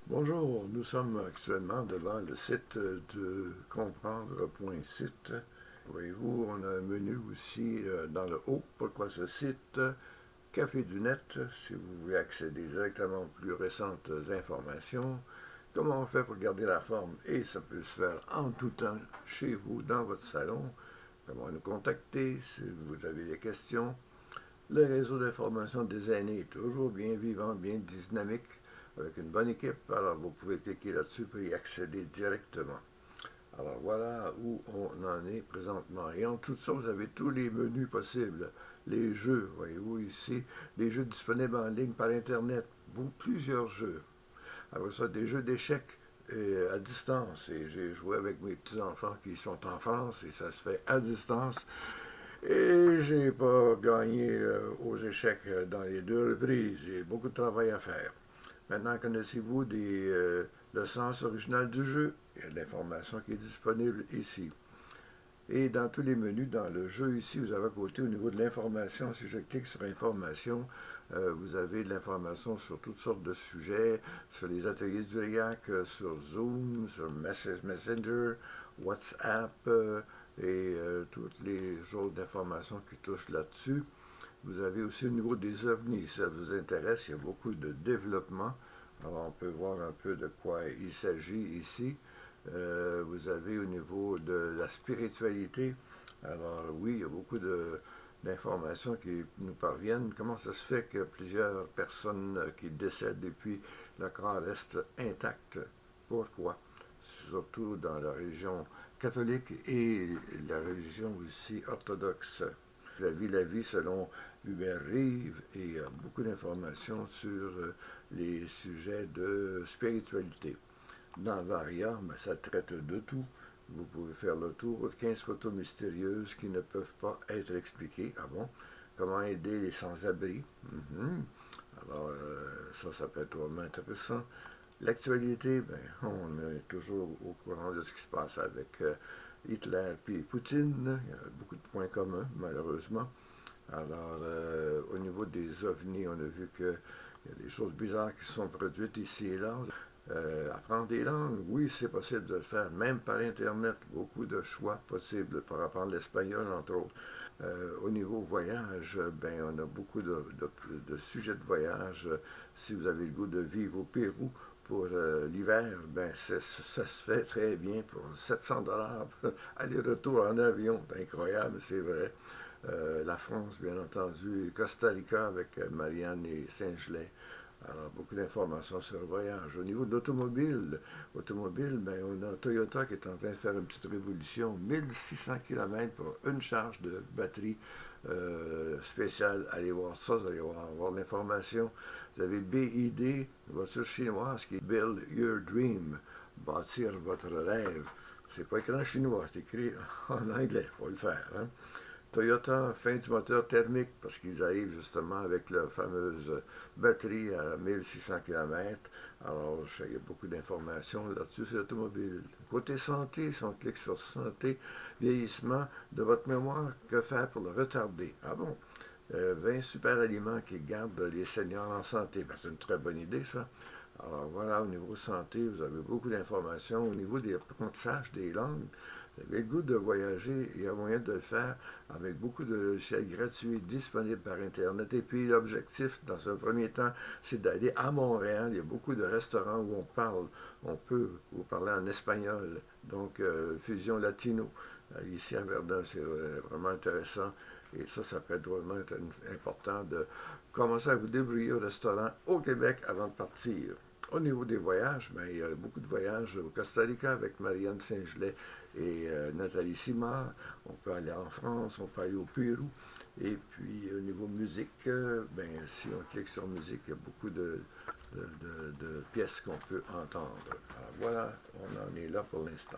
Bonjour, nous sommes actuellement devant le site de comprendre.site. Voyez-vous, on a un menu aussi dans le haut. Pourquoi ce site? Café du net, si vous voulez accéder directement aux plus récentes informations. Comment on fait pour garder la forme? Et ça peut se faire en tout temps, chez vous, dans votre salon. Comment nous contacter si vous avez des questions. Le réseau d'information des aînés est toujours bien vivant, bien dynamique, avec une bonne équipe. Alors, vous pouvez cliquer là-dessus pour y accéder directement. Alors, voilà où on en est présentement. Et en tout ça, vous avez tous les menus possibles. Les jeux, voyez-vous ici, les jeux disponibles en ligne par Internet. Plusieurs jeux. Après ça, des jeux d'échecs à distance. Et j'ai joué avec mes petits-enfants qui sont en France et ça se fait à distance. Et j'ai pas gagné aux échecs dans les deux reprises. J'ai beaucoup de travail à faire. Maintenant, connaissez-vous le sens original du jeu? Il y a de l'information qui est disponible ici. Et dans tous les menus, dans le jeu ici, vous avez à côté, au niveau de l'information, si je clique sur Information, vous avez de l'information sur toutes sortes de sujets, sur les ateliers du RIAC, sur Zoom, sur Messenger, WhatsApp, et toutes les autres d'informations qui touchent là-dessus. Vous avez aussi au niveau des ovnis, si ça vous intéresse, il y a beaucoup de développement. Alors on peut voir un peu de quoi il s'agit ici. Vous avez au niveau de la spiritualité, alors oui, il y a beaucoup d'informations qui nous parviennent. Comment ça se fait que plusieurs personnes qui décèdent et puis le corps reste intact? Pourquoi? Surtout dans la religion catholique et la religion aussi orthodoxe. La vie selon Hubert Reeves et il y a beaucoup d'informations sur les sujets de spiritualité. Dans Varia, ça traite de tout. Vous pouvez faire le tour. 15 photos mystérieuses qui ne peuvent pas être expliquées. Ah bon? Comment aider les sans-abri? Alors, ça peut être vraiment intéressant. L'actualité, ben, on est toujours au courant de ce qui se passe avec Hitler et Poutine. Il y a beaucoup de points communs, malheureusement. Alors, au niveau des ovnis, on a vu qu'il y a des choses bizarres qui se sont produites ici et là. Apprendre des langues, oui, c'est possible de le faire, même par Internet. Beaucoup de choix possibles pour apprendre l'espagnol, entre autres. Au niveau voyage, ben, on a beaucoup de sujets de voyage. Si vous avez le goût de vivre au Pérou pour l'hiver, ben, ça se fait très bien pour 700 $. Aller-retour en avion, c'est incroyable, c'est vrai. La France, bien entendu, et Costa Rica avec Marianne et Saint-Gelais. Alors, beaucoup d'informations sur le voyage. Au niveau de l'automobile, ben, on a Toyota qui est en train de faire une petite révolution. 1600 km pour une charge de batterie spéciale. Allez voir ça, vous allez avoir l'information. Vous avez BID, une voiture chinoise qui est Build Your Dream, bâtir votre rêve. C'est pas écrit en chinois, c'est écrit en anglais, il faut le faire. Hein? Toyota, fin du moteur thermique, parce qu'ils arrivent justement avec leur fameuse batterie à 1600 km. Alors, il y a beaucoup d'informations là-dessus sur l'automobile. Côté santé, si on clique sur santé, vieillissement de votre mémoire, que faire pour le retarder? Ah bon? 20 super aliments qui gardent les seniors en santé. Ben, c'est une très bonne idée, ça. Alors voilà, au niveau santé, vous avez beaucoup d'informations. Au niveau des apprentissages des langues, vous avez le goût de voyager, il y a moyen de le faire avec beaucoup de logiciels gratuits disponibles par Internet. Et puis l'objectif, dans un premier temps, c'est d'aller à Montréal. Il y a beaucoup de restaurants où on peut vous parler en espagnol. Donc, fusion latino. Ici à Verdun, c'est vraiment intéressant. Et ça peut être vraiment important de commencer à vous débrouiller au restaurant au Québec avant de partir. Au niveau des voyages, ben, il y a beaucoup de voyages au Costa Rica avec Marianne Saint-Gelais et Nathalie Simard. On peut aller en France, on peut aller au Pérou. Et puis, au niveau musique, ben, si on clique sur musique, il y a beaucoup de pièces qu'on peut entendre. Alors voilà, on en est là pour l'instant.